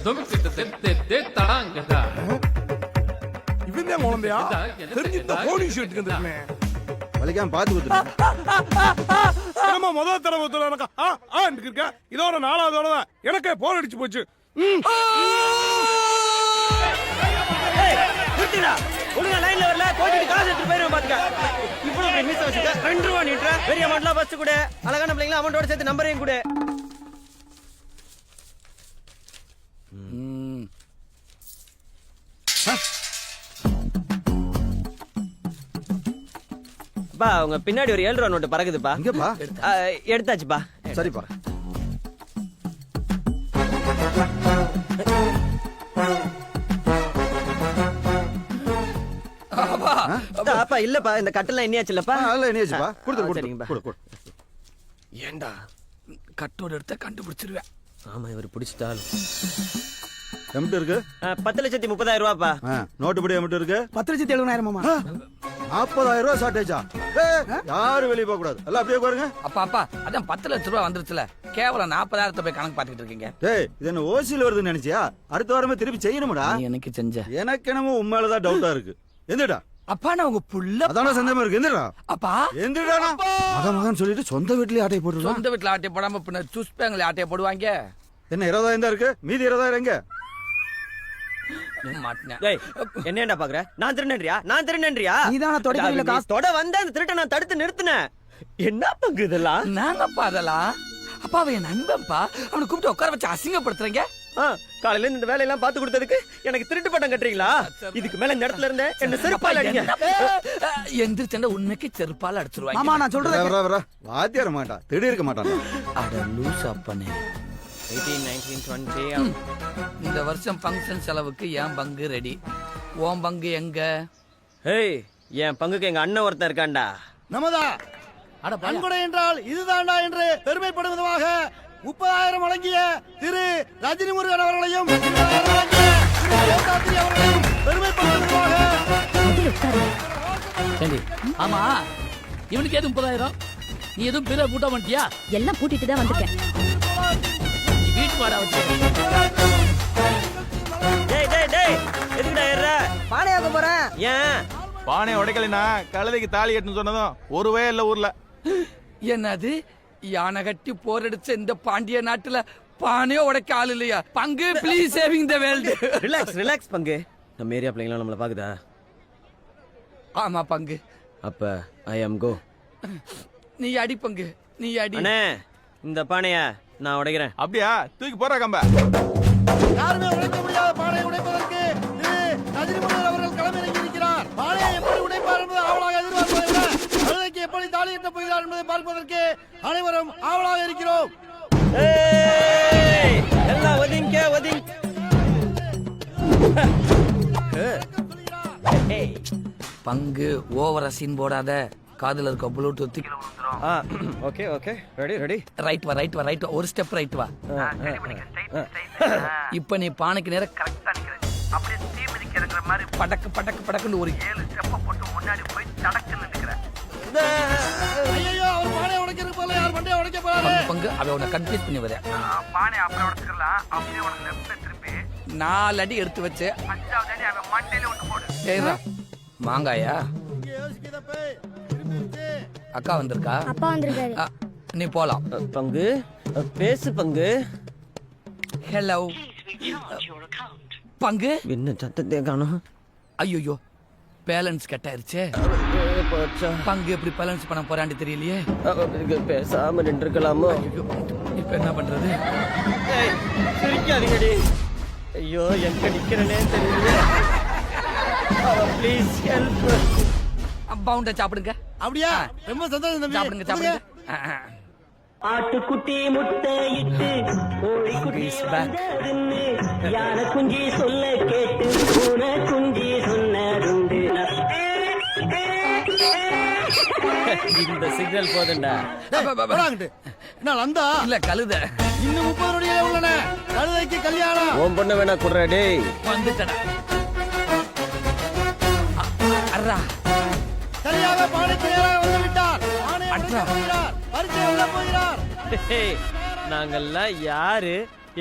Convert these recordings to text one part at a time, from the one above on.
இவன் தான் குழந்தையா தெரிஞ்சு இந்த போலீஸ் எடுத்துக்கிட்டு வலிக்காம பாத்து கொடுத்துருக்கேன். நம்ம முதல் தடவை எனக்கு இருக்க இதோட 4வது தடவை எனக்கே போர் அடிச்சு போச்சு. ஒழுங்கா லைன்ல வரல கோச்சிட்டு காசு எடுத்து போயிருவேன் பாத்துக்க. இவ்வளவு மிஸ் வச்சுக்க 2 ரூபா நீட்ற பெரிய அமௌண்ட்லாம் பஸ் கூட அழகான பிள்ளைங்களா அமௌண்டோட சேர்த்து நம்பரையும் கூட. பா உங்க பின்னாடி ஒரு 7 ரூபா நோட்டு பறக்குதுப்பா. இங்கப்பா. எடுத்தாச்சுப்பா. சரிப்பா. அப்பா இல்லப்பா இந்த கட்டெல்லாம் எண்ணியாச்சுல்லப்பா. அதெல்லாம் எண்ணியாச்சுப்பா. கொடுத்துரு சரிங்கப்பா. கொடு. ஏண்டா கட்டோட எடுத்த கண்டுபிடிச்சிருவேன். ஆமா இவர் பிடிச்சிட்டால். எம்பிட்டு இருக்கு? 10,30,000 ரூபாப்பா. நோட்டு படி எம்பிட்டு இருக்கு? 10,70,000 40,000 ரூபாய் ஷார்டேஜா? யாரும் வெளியே போக கூடாது. எல்லாம் அப்படியே உட்காருங்க. அப்பா அதான் 10 லட்சம் ரூபாய் வந்துருச்சுல, கேவலம் 40,000 போய் கணக்கு பாத்துக்கிட்டு இருக்கீங்க. டேய் இது என்ன ஓசியில் வருதுன்னு நினைச்சியா? அடுத்த வாரமே திருப்பி செய்யணும்டா. நீ எனக்கு செஞ்ச. எனக்கு என்னமோ உண்மையிலதான் டவுட்டா இருக்கு. எந்திரடா. அப்பா நான் உங்க புள்ள. அதான சந்தேகமா இருக்கு. எந்திரடா. அப்பா எந்திரடா. மகன் சொல்லிட்டு சொந்த வீட்லயே ஆட்டை போட்டுருவான். சொந்த வீட்டுல ஆட்டையை போடாம பின்ன சூஸ் பேங்க்ல ஆட்டையை போடுவாங்க. என்ன 20,000 தான் இருக்கு, மீதி 20,000 எங்க? டேய் என்னடா பாக்குற? நான் திருநன்றியா? நீதான தொடக்கல காசு தொட வந்த அந்த திருட்ட நான் தடுத்து நிறுத்தினேன். என்ன பங்கு இதெல்லாம்? நாங்கப்பா அதெல்லாம். அப்பா அவன் என் நண்பன்பா, அவனை கூப்பிட்டு உட்கார வச்சு அசிங்கப்படுத்துறீங்க. காலையில இந்த வேலையெல்லாம் பாத்து கொடுத்ததுக்கு எனக்கு திருட்டு பட்டம் கட்டுறீங்களா? இதுக்கு மேல இந்த இடத்துல இருந்த என்ன செருப்பால அடிங்க. எந்திரிச்சண்ட உண்மைக்கு செருப்பால அடிச்சிருவாங்க. மாமா நான் சொல்றேன். வாத்தியார மாட்டான், திடீர் இருக்க மாட்டான். அட லூஸ் அப்பனே. 18, 19, 20 இந்த வருஷம் ஃபங்க்ஷன் செலவுக்கு என் பங்கு ரெடி. உன் பங்கு எங்க? ஏய் என் பங்குக்கு எங்க அண்ணன் ஒருத்தன் இருக்கான்டா. நமதா நன்கொடை என்றால் இதுதான்டா என்று பெருமைப்படும் விதமாக 30,000 வழங்கிய திரு ரஜினி முருகன் அவர்களையும் பெருமைப்படும் விதமாக. ஆமா இவனுக்கு எதுவும் 30,000? நீ எதுவும் பிற பூட்ட மாட்டியா? எல்லாம் பூட்டிட்டு தான் வந்திருக்கேன். நீ வீட்டு வாடா வச்சு. டேய் எதுக்குடா ஏற? பானையாக்க போறேன். ஏன் பானை உடைக்கலைனா கழுதைக்கு தாலி கட்டுன்னு சொன்னதும் ஒரு வே இல்ல ஊர்ல. என்னது யானை கட்டி போரடிச்ச இந்த பாண்டிய நாட்டுல பானையோ உடைக்க ஆள் இல்லையா? பங்கு please saving the world. Relax பங்கு. நம்ம ஏரியா பிள்ளைங்களாம் நம்மள பாக்குதா? ஆமா பங்கு. அப்ப ஐ அம் கோ. நீ அடி பங்கு, நீ அடி. அண்ணே இந்த பானைய நான் உடைக்கிறேன். அப்படியா? தூக்கி போற கம்ப. யாருமே உடைக்க முடியாத பானையை உடைப்பதற்கு ரஜினி முருகன் அவர்கள் களமிறங்கி இருக்கிறார். பானையை எப்படி உடைப்பார் என்பது ஆவலாக எதிர்பார்ப்பதில்லை. கழுதைக்கு எப்படி தாலி கட்ட போகிறார் என்பதை பார்ப்பதற்கு அனைவரும் ஆவலாக இருக்கிறோம். எல்லாம் ஒதுங்க. பங்கு ஓவரா சீன் போடாத. காதுல இருக்க ப்ளூடூத் கீழ விழுந்துரும். Okay ready. ரைட் வா. ஒரு ஸ்டெப் ரைட் வா. இப்ப நீ பானைக்கு நேரா கரெக்ட்டா நிக்கிற. அப்படியே தீ மிதிக்கிற மாதிரி படக்கு ஒரு 7 ஸ்டெப் போட்டு முன்னாடி போய் தடக்குன்னு நிக்கிற. ஐயோ அவர் பானையை உடைக்கிறதுக்கு பதிலா யார் மண்டையை உடைக்க போறாரு? பங்கு அவ உன்னை கன்ஃபியூஸ் பண்ணி வர. பானை அப்புறம் உடைச்சிரலாம். அப்படியே உனக்கு லெஃப்ட்ல திருப்பி 4 அடி எடுத்து வச்சு 5வது அடி அவ மண்டையில ஒன்னு போடு. ஏறா மாங்காயா? அக்கா வந்திருக்கா? அப்பா வந்திருக்காரு. நீ போலாம். பங்கு பேசு பங்கு. ஹலோ பங்கு. என்ன சத்தத்தை காணோம்? ஐயோ பேலன்ஸ் கட் ஆயிருச்சே. பங்கு எப்படி பேலன்ஸ் பண்ண போறான்னு தெரியலையே. பேசாம நின்றுக்கலாமோ? இப்ப என்ன பண்றது? சிரிக்காதீங்கடி. ஐயோ எங்க நிக்கிறனே தெரியல. Please help. பவுண்ட சாப்பிடுங்க. அப்படியா? ரொம்ப சந்தோஷம் தம்பி. சாப்பிடுங்க. ஆட்டுக்குட்டி முட்டையிட்டு கோழி குட்டி வந்ததுன்னு யானை குஞ்சி சொல்ல கேட்டு பூனை குஞ்சி சொன்னதுண்டு. இந்த சிக்னல் போதுண்டா. என்ன லந்தா? இல்ல கழுத. இன்னும் 30 நொடிகளே உள்ளன. கழுதைக்கு கல்யாணம். ஓம் பொண்ணு வேணா குடுறா டேய். வந்துட்டடா. அர்ரா சரியாக பானைக்கு நேராக வந்து விட்டார். பானை உடைக்க போகிறார். பரிசை உள்ள போகிறார். நாங்கெல்லாம் யாரு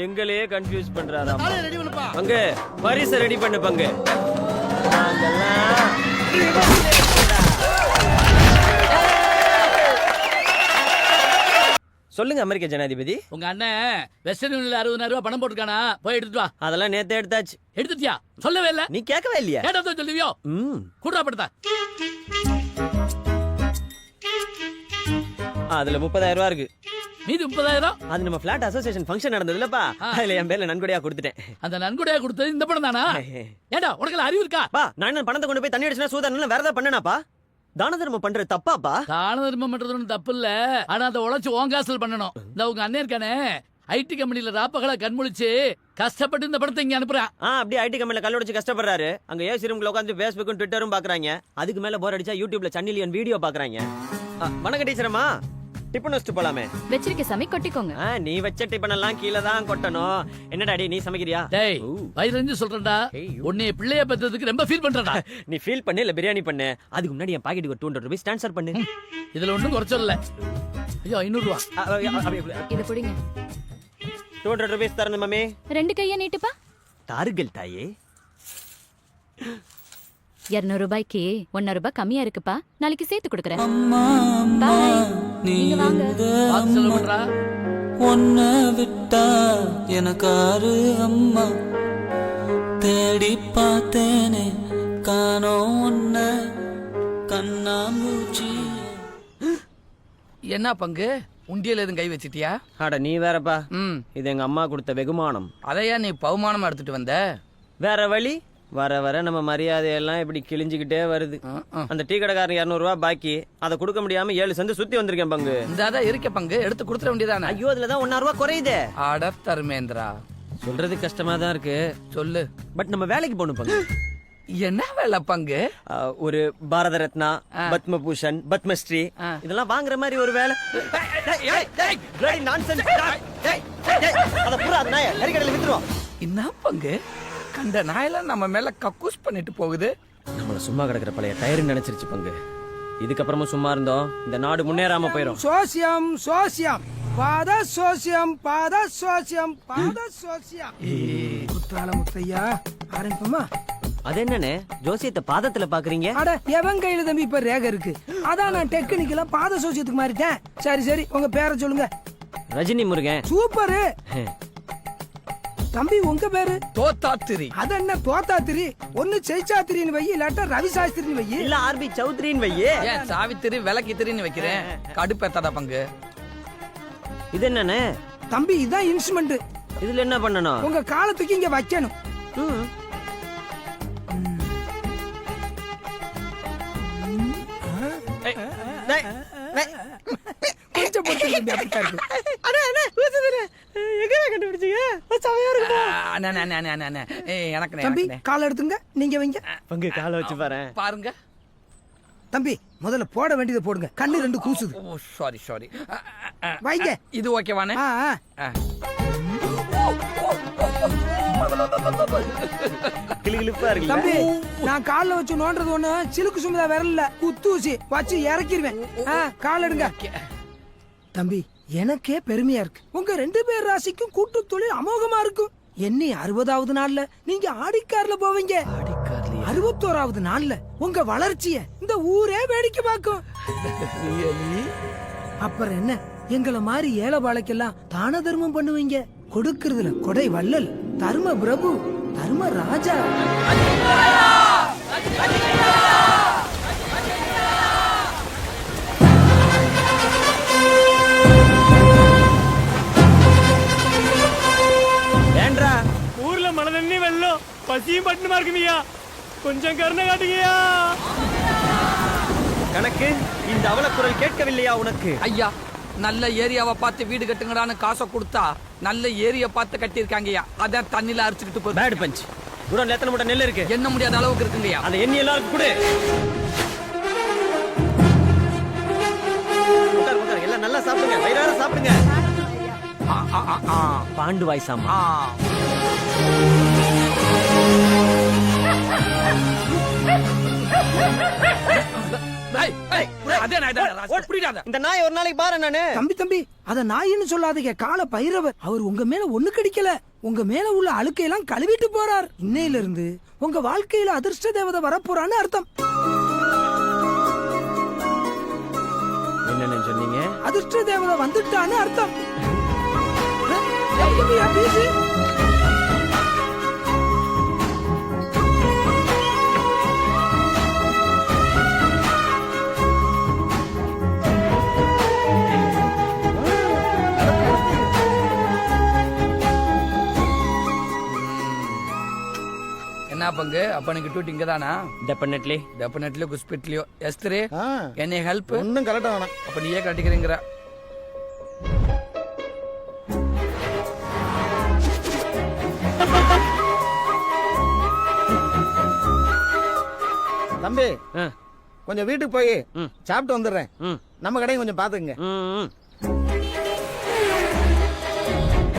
எங்களையே கன்ஃபியூஸ் பண்றாராம். தாலியை ரெடி பண்ணுப்பா. பங்கு பரிசை ரெடி பண்ணு பங்கு. நாங்கெல்லாம் சொல்லுங்க அமெரிக்க ஜனாதிபதி. உங்க அண்ணன் வெஸ்டர்ன் யூனியன்ல 60,000 ரூபாய் பணம் போட்டுருக்கானா, போய் எடுத்துட்டு வா. அதெல்லாம் நேத்தே எடுத்தாச்சு. எடுத்துட்டியா? சொல்லவே இல்ல. நீ கேட்கவே இல்லையா? கேட்டா சொல்லுவியோ. கூட்டா படுத்தா. அதுல 30,000 ரூபாய் இருக்கு. மீதி 30,000 அது நம்ம பிளாட் அசோசியேஷன் ஃபங்க்ஷன் நடந்ததுலப்பா, அதுல என் பேர்ல நன்கொடையா கொடுத்துட்டேன். அந்த நன்கொடையா கொடுத்தது இந்த படம் தானா? ஏண்டா உனக்கு அறிவு இருக்கா? பா நான் என்ன பணத்தை கொண்டு போய் தண்ணி அடிச்சா சூதான வேற ஏதாவது பண்ணனாப்பா? தான தர்மம் பண்றது தப்பாப்பா? தான தர்மம் பண்றது ஒன்றும் தப்பு இல்ல, ஆனா அதை உழைச்சு ஓங்காசல் பண்ணணும். இந்த உங்க அண்ணன் இருக்கானே ஐடி கம்பெனில ராப்பகலா கண்முழிச்சு கஷ்டப்பட்டு இந்த படத்தை இங்க அனுப்புறான். அப்படியே ஐடி கம்பெனில கல்லடிச்சு கஷ்டப்படுறாரு. அங்க ஏசி ரூம்ல உட்காந்து ஃபேஸ்புக்கும் ட்விட்டரும் பாக்குறாங்க. அதுக்கு மேல போர் அடிச்சா யூடியூப்ல சன்னிலியன் வீடியோ பாக்குறாங்க. வணக்கம் டீச்சரம்மா, டிபன் வச்சுட்டு போலாமே. வச்சிருக்க சமை கொட்டிக்கோங்க. நீ வச்ச டிபன் எல்லாம் கீழே தான் கொட்டணும். என்னடா நீ சமைக்கிறியா? டேய் வயிறு சொல்றேன்டா, உன்னை பிள்ளைய பெற்றதுக்கு ரொம்ப ஃபீல் பண்றடா. நீ ஃபீல் பண்ணு இல்ல பிரியாணி பண்ணு. அதுக்கு முன்னாடி என் பாக்கெட்டுக்கு ஒரு 200 ரூபாய் ட்ரான்ஸ்ஃபர் பண்ணு. இதுல ஒண்ணும் குறைச்சல் இல்ல. ஐயோ 500 ரூபாய். இத புடிங்க. 200 ரூபாய் தரணும் மம்மி. 2 கைய நீட்டுப்பா. தாருங்கள் தாயே. 200 ரூபாய்க்கு 1 ரூபாய் கம்மியா இருக்குப்பா, நாளைக்கு சேர்த்து கொடுக்கறேன். பாய். நீங்க வாங்க. பாத்து சொல்ல பண்றா. ஒன்ன விட்டா எனக்காரு அம்மா, தேடி பார்த்தேனே காணோம் ஒன்ன கண்ணாமூச்சி. என்ன பங்கு உண்டியல் எதுவும் கை வச்சிட்டியா? அட நீ வேறப்பா, இது எங்க அம்மா கொடுத்த வெகுமானம். அதையா நீ பவுமானமா எடுத்துட்டு வந்த? வேற வழி. வர வர நம்ம மரியாதையெல்லாம் இப்படி கிழிஞ்சுக்கிட்டே வருது. அந்த டீ கடைக்காரன் 200 ரூபாய் பாக்கி, அதை கொடுக்க முடியாம 7 சந்து சுத்தி வந்திருக்கேன் பங்கு. இந்த இருக்க பங்கு எடுத்து கொடுத்துட வேண்டியதானே? ஐயோ அதுலதான் 1 ரூபாய் குறையுதே. அட தர்மேந்திரா, சொல்றது கஷ்டமா தான் இருக்கு. சொல்லு. பட் நம்ம வேலைக்கு போகணும் பங்கு. என்ன வேலை பங்கு? ஒரு பாரத ரத்னா, பத்மபூஷன், பத்மஸ்ரீ இதெல்லாம் வாங்குற மாதிரி ஒரு வேலை. என்ன பங்கு கண்ட நாயெல்லாம் நம்ம மேல கக்கூஸ் பண்ணிட்டு போகுது. நம்மள சும்மா கிடக்குற பழைய டயர் நினைச்சிருச்சு பங்கு. இதுக்கப்புறமா சும்மா இருந்தோம் இந்த நாடு முன்னேறாம போயிடும். சோசியம் சோசியம் பாத சோசியம் பாத சோசியம் பாத சோசியம். குற்றால முத்தையா ஆரம்பிப்போமா? அது என்னன்னு ஜோசியத்தை பாதத்துல பாக்குறீங்க? அட எவன் கையில தம்பி இப்ப ரேக இருக்கு, அதான் நான் டெக்னிக்கலா பாத சோசியத்துக்கு மாறிட்டேன். சரி சரி உங்க பேரை சொல்லுங்க. ரஜினி முருகன். சூப்பரு தம்பி. உங்க பேரு? தோத்தாத்திரி. அது என்ன தோத்தாத்திரி? ஒண்ணு செய்சாத்திரின்னு வை, இல்லாட்டா ரவி சாஸ்திரின்னு வை, இல்ல ஆர்பி சௌத்ரின்னு வையே. ஏன் சாவித்திரி விளக்கித்திரின்னு வைக்கிறேன்? கடுப்பேத்தாடா பங்கு. இது என்னன்னு தம்பி? இதுதான் இன்ஸ்ட்ருமெண்ட். இதுல என்ன பண்ணணும்? உங்க காலத்துக்கு இங்க வைக்கணும். கொஞ்சம் பொறுத்து அப்படித்தான் இருக்கு. தம்பி கால எடுத்துங்க, நீங்க வைங்க. பங்கு கால வச்சு பாருங்க. தம்பி முதல்ல போட வேண்டியதை போடுங்க, கண்ணு 2 கூசுது. சாரி சாரி வைங்க. இது ஓகேவானே? கிளிகிளிப்பா இருக்கு தம்பி. நான் கால்ல வச்சு நோண்டது ஒண்ணு சிலுக்கு சுமதா விரல்ல குத்தூசி வச்சு இறக்கிடுவேன். கால் எடுங்க தம்பி. எனக்கே பெருமையா இருக்கு, உங்க 2 பேர் ராசிக்கும் கூட்டு தொழில் அமோகமா இருக்கும். என்னை 60வது நாள்ல நீங்க ஆடிக்கார்ல போவீங்க, 61வது நாள்ல உங்க வளர்ச்சிய இந்த ஊரே வேடிக்கை பார்க்கும். அப்புறம் என்ன, எங்களை மாதிரி ஏழை பாளைக்கெல்லாம் தான தர்மம் பண்ணுவீங்க. கொடுக்கறதுல கொடை வள்ளல், தர்ம பிரபு, தர்ம ராஜா. ஏன்றா ஊர்ல மழை தண்ணி வெள்ளம் பசியும் பட்டுமா இருக்குமியா, கொஞ்சம் கருணை காட்டுங்கயா. கணக்கு இந்த அவலக்குரல் கேட்கவில்லையா உனக்கு? ஐயா நல்ல ஏரியாவை பார்த்து வீடு கட்டுங்கடான்னு காசை கொடுத்தா நல்ல ஏரியா பார்த்து கட்டியிருக்காங்கய்யா, அதான் தண்ணில அரிச்சுக்கிட்டு போய். Bad punch. குடோன்ல எத்தனை மூட்டை நெல் இருக்கு? என்ன முடியாத அளவுக்கு இருக்குங்கய்யா. அந்த எண்ணி எல்லாருக்கும் கொடு. எல்லாம் நல்லா சாப்பிடுங்க, வயிறார சாப்பிடுங்க. பாண்டு வாய்ஸாமா. அதே புரியாத இந்த நாய் ஒரு நாளைக்கு பாரு நானு. தம்பி அத நாயின்னு சொல்லாதீங்க, கால பைரவர். அவர் உங்க மேல ஒண்ணு கடிக்கல, உங்க மேல உள்ள அழுக்கையெல்லாம் கழுவிட்டு போறார். இன்னையில இருந்து உங்க வாழ்க்கையில அதிர்ஷ்ட தேவதை வரப்போறான்னு அர்த்தம். என்னன்னு சொன்னீங்க? அதிர்ஷ்ட தேவதை வந்துட்டான்னு அர்த்தம். பேசி என்ன பங்கு அப்பனுக்கு டூட்டி இங்கதானா? டெஃபினெட்லி. டெஃபினெட்லி குஸ்பிட்லியோ எஸ்திரே ஆ, என்னை ஹெல்ப் ஒண்ணும் கரெக்டா வேணாம். அப்ப நீயே கட்டிக்கிறீங்கிற. தம்பி ஆ. கொஞ்சம் வீட்டுக்கு போய் ம். சாப்பிட்டு வந்துடுறேன். ம். நம்ம கடையும் கொஞ்சம் பாத்துக்கங்க. ம், ம்.